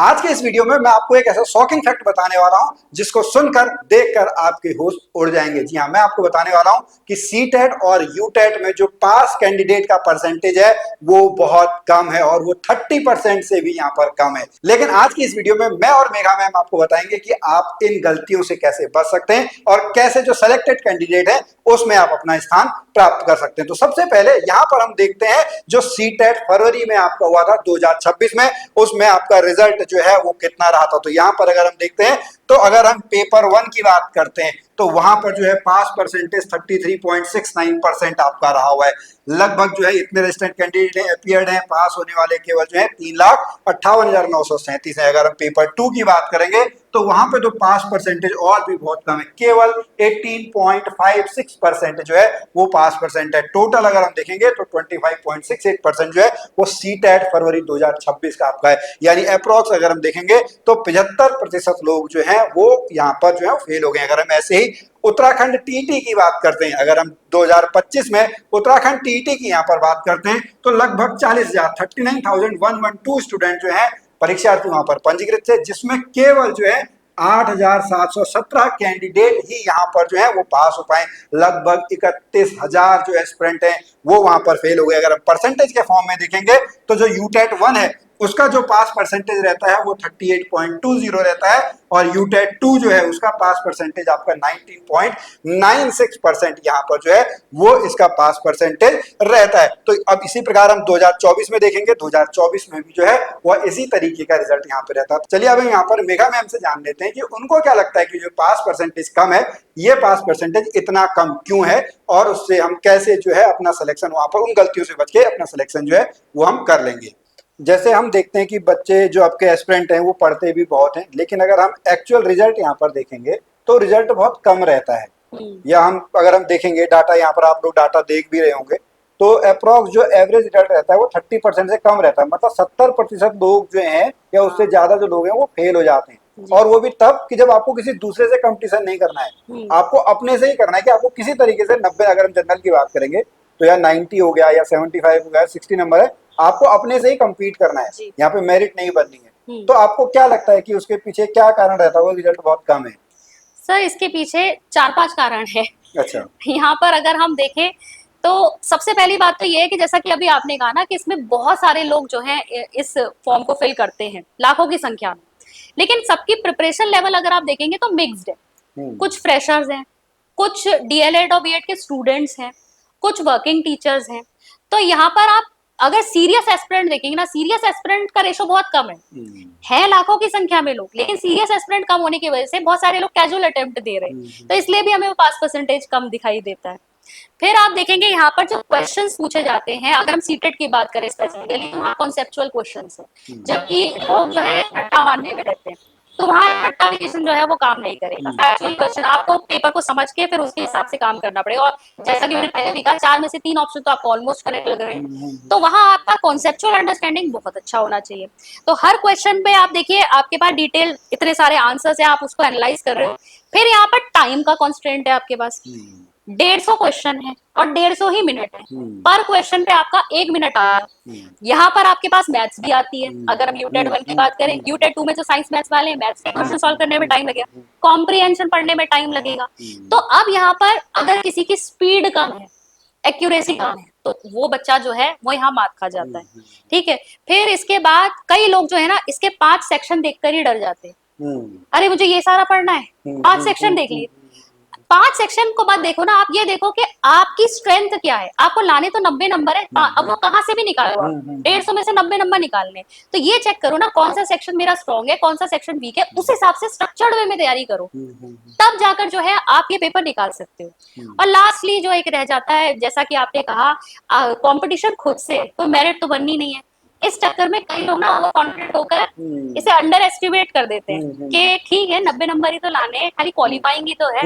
आज के इस वीडियो में मैं आपको एक ऐसा शॉकिंग फैक्ट बताने वाला हूं जिसको सुनकर देखकर आपके होश उड़ जाएंगे। जी हां, मैं आपको बताने वाला हूं कि सीटेट और यूटेट में जो पास कैंडिडेट का परसेंटेज है वो बहुत कम है और वो 30% से भी यहां पर कम है। लेकिन आज की इस वीडियो में मैं और मेघा मैम आपको बताएंगे कि आप इन गलतियों से कैसे बच सकते हैं और कैसे जो सेलेक्टेड कैंडिडेट है उसमें आप अपना स्थान प्राप्त कर सकते हैं। तो सबसे पहले यहां पर हम देखते हैं जो सीटेट फरवरी में आपका हुआ था 2026 में, उसमें आपका रिजल्ट जो है वो कितना रहा था। तो यहां पर अगर हम देखते हैं तो अगर हम पेपर 1 की बात करते हैं तो वहां पर जो है पास परसेंटेज 33.69% आपका रहा हुआ है। लगभग जो है इतने रेजिस्टेंट कैंडिडेट अपीयर्ड हैं, पास होने वाले केवल जो है 3,58,937 है। अगर हम पेपर 2 की बात करेंगे तो वहां पे तो पास परसेंटेज और भी बहुत कम है, केवल 18.56% जो है वो पास परसेंट है। टोटल अगर हम देखेंगे तो 25.68% जो है वो सीटेट फरवरी 2026 का आपका है। यानी अप्रोक्स अगर हम देखेंगे तो 75% लोग जो है वो यहाँ पर जो है फेल हो गए। अगर हम ऐसे ही उत्तराखंड टीटी की बात करते हैं, अगर हम 2025 में उत्तराखंड टीटी की यहाँ पर बात करते हैं तो लगभग 39,112 स्टूडेंट जो है परीक्षार्थी वहां पर पंजीकृत थे, जिसमें केवल जो है 8,717 कैंडिडेट ही यहाँ पर जो है वो पास हो पाए। लगभग 31,000 जो एस्पिरेंट हैं वो वहां पर फेल हो गए। अगर हम परसेंटेज के फॉर्म में देखेंगे तो जो यूटेट 1 है उसका जो पास परसेंटेज रहता है वो 38.20 रहता है और यूटेट 2 जो है उसका पास परसेंटेज आपका 19.96% यहाँ पर जो है वो इसका पास परसेंटेज रहता है। तो अब इसी प्रकार हम 2024 में देखेंगे, 2024 में भी जो है वह इसी तरीके का रिजल्ट यहाँ पे रहता है। चलिए अब यहाँ पर मेघा मैम से जान लेते हैं कि उनको क्या लगता है कि जो पास परसेंटेज कम है, ये पास परसेंटेज इतना कम क्यों है और उससे हम कैसे जो है अपना सिलेक्शन वहां पर उन गलतियों से बच के अपना सिलेक्शन जो है वो हम कर लेंगे। जैसे हम देखते हैं कि बच्चे जो आपके एस्पिरेंट हैं वो पढ़ते भी बहुत हैं, लेकिन अगर हम एक्चुअल रिजल्ट यहाँ पर देखेंगे तो रिजल्ट बहुत कम रहता है। या हम अगर हम देखेंगे डाटा, यहाँ पर आप लोग डाटा देख भी रहे होंगे, तो अप्रोक्स जो एवरेज रिजल्ट रहता है वो 30% से कम रहता है। मतलब 70% लोग जो हैं या उससे ज्यादा जो लोग हैं वो फेल हो जाते हैं। और वो भी तब कि जब आपको किसी दूसरे से कंपटीशन नहीं करना है, आपको अपने से ही करना है कि आपको किसी तरीके से 90, अगर हम जनरल की बात करेंगे तो या 90 हो गया या 75 हो गया, 60 नंबर है, आपको अपने से ही कम्पीट करना है, यहाँ पे मेरिट नहीं बननी है। तो आपको क्या लगता है कि उसके पीछे क्या कारण रहता होगा रिजल्ट बहुत कम है? सर इसके पीछे 4-5 कारण है। अच्छा, यहाँ पर अगर हम देखें तो सबसे पहली बात तो ये है कि जैसा कि अभी आपने कहा ना कि इसमें बहुत सारे लोग जो हैं इस फॉर्म को फिल करते हैं, लाखों की संख्या में, लेकिन सबकी प्रिपरेशन लेवल अगर आप देखेंगे तो मिक्स्ड है। कुछ फ्रेशर्स हैं, कुछ डीएलएड और बीएड के स्टूडेंट्स हैं, कुछ वर्किंग टीचर्स हैं। तो यहाँ पर आप अगर सीरियस एस्पिरेंट देखेंगे ना, सीरियस एस्पिरेंट का रेशो बहुत कम है लाखों की संख्या में लोग, लेकिन सीरियस एस्पिरेंट कम होने की वजह से बहुत सारे लोग कैजुअल अटेम्प्ट दे रहे हैं, तो इसलिए भी हमें वो पास परसेंटेज कम दिखाई देता है। फिर आप देखेंगे यहाँ पर जो क्वेश्चंस पूछे जाते हैं, अगर हम सीटेट की बात करें स्पेसिफिकली, वहाँ कॉन्सेप्चुअल क्वेश्चंस है, जबकि लोग जो है रट्टा मारने में रहते हैं, तो वहाँ रट्टाफिकेशन जो है वो काम नहीं करेगा। फैक्चुअल क्वेश्चन आपको पेपर को समझ के फिर उसके हिसाब से काम करना पड़ेगा। और जैसा कि मैंने पहले भी कहा, 4 में से 3 ऑप्शन तो आपको ऑलमोस्ट करेक्ट लग रहे हैं, तो वहाँ आपका कॉन्सेप्चुअल अंडरस्टैंडिंग बहुत अच्छा होना चाहिए। तो हर क्वेश्चन पे आप देखिए आपके पास डिटेल इतने सारे आंसर्स है, आप उसको एनालाइज कर रहे हो। फिर यहाँ पर टाइम का कॉन्स्टेंट है आपके पास, 150 क्वेश्चन है और 150 ही मिनट है। पर क्वेश्चन पे आपका 1 मिनट आया। यहाँ पर आपके पास मैथ्स भी आती है। अगर हम यूटेट 1 की बात करें, यूटेट 2 में जो साइंस मैथ्स वाले हैं, मैथ्स के क्वेश्चन सॉल्व करने में टाइम लगेगा, कॉम्प्रिहेंशन पढ़ने में टाइम लगेगा। तो अब यहाँ पर अगर किसी की स्पीड कम है, एक्यूरेसी कम है, तो वो बच्चा जो है वो यहाँ मात खा जाता है। ठीक है। फिर इसके बाद कई लोग जो है ना इसके 5 सेक्शन देखकर ही डर जाते हैं। अरे मुझे ये सारा पढ़ना है, 5 सेक्शन देख लिए। 5 सेक्शन को मत देखो ना, आप ये देखो कि आपकी स्ट्रेंथ क्या है। आपको लाने तो 90 नंबर है, अब वो कहाँ से भी निकालो आप, 150 में से 90 नंबर निकालने, तो ये चेक करो ना कौन सा सेक्शन मेरा स्ट्रॉन्ग है, कौन सा सेक्शन वीक है, उस हिसाब से स्ट्रक्चर्ड वे में तैयारी करो, तब जाकर जो है आप ये पेपर निकाल सकते हो। और लास्टली जो एक रह जाता है, जैसा कि आपने कहा, कंपटीशन खुद से, तो मेरिट तो बननी नहीं है। इस चक्कर में कई लोग ना ओवर कॉन्फिडेंट होकर इसे अंडर एस्टिमेट कर देते हैं कि ठीक है 90 नंबर ही तो लाने हैं, खाली क्वालिफाइंग ही तो है,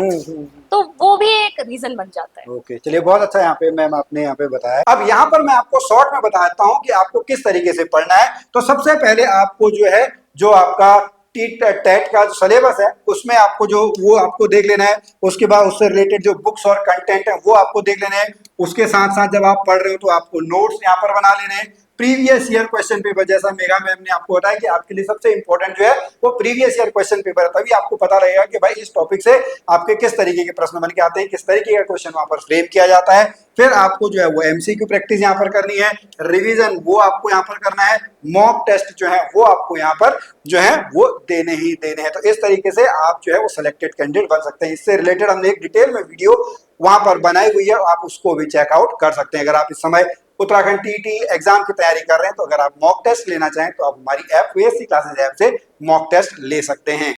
तो वो भी एक रीजन बन जाता है। ओके, चलिए बहुत अच्छा यहाँ पे मैम आपने यहाँ पे बताया। अब यहाँ पर मैं आपको शॉर्ट में बताता हूँ कि आपको किस तरीके से पढ़ना है। तो सबसे पहले आपको जो है जो आपका टेट का जो सिलेबस है उसमें आपको जो वो आपको देख लेना है। उसके बाद उससे रिलेटेड जो बुक्स और कंटेंट है वो आपको देख लेना है। उसके साथ साथ जब आप पढ़ रहे हो तो आपको नोट्स यहाँ पर बना लेने हैं। प्रीवियस ईयर क्वेश्चन पेपर, जैसा मेगा मैम ने आपको बताया कि आपके लिए सबसे इंपॉर्टेंट जो है वो प्रीवियस ईयर क्वेश्चन पेपर है, तभी आपको पता रहेगा कि भाई इस टॉपिक से आपके किस तरीके के प्रश्न बन के आते हैं, किस तरीके का क्वेश्चन वहां पर फ्रेम किया जाता है। फिर आपको जो है वो एमसीक्यू प्रैक्टिस यहाँ पर करनी है, रिवीजन वो आपको यहाँ पर करना है, मॉक टेस्ट जो है वो आपको यहाँ पर जो है वो देने ही देने हैं। तो इस तरीके से आप जो है वो सिलेक्टेड कैंडिडेट बन सकते हैं। इससे रिलेटेड हमने एक डिटेल में वीडियो वहां पर बनाई हुई है, आप उसको भी चेकआउट कर सकते हैं। अगर आप इस समय उत्तराखंड टीटी एग्जाम की तैयारी कर रहे हैं तो अगर आप मॉक टेस्ट लेना चाहें तो आप हमारी ऐप वीएससी क्लासेस ऐप से मॉक टेस्ट ले सकते हैं।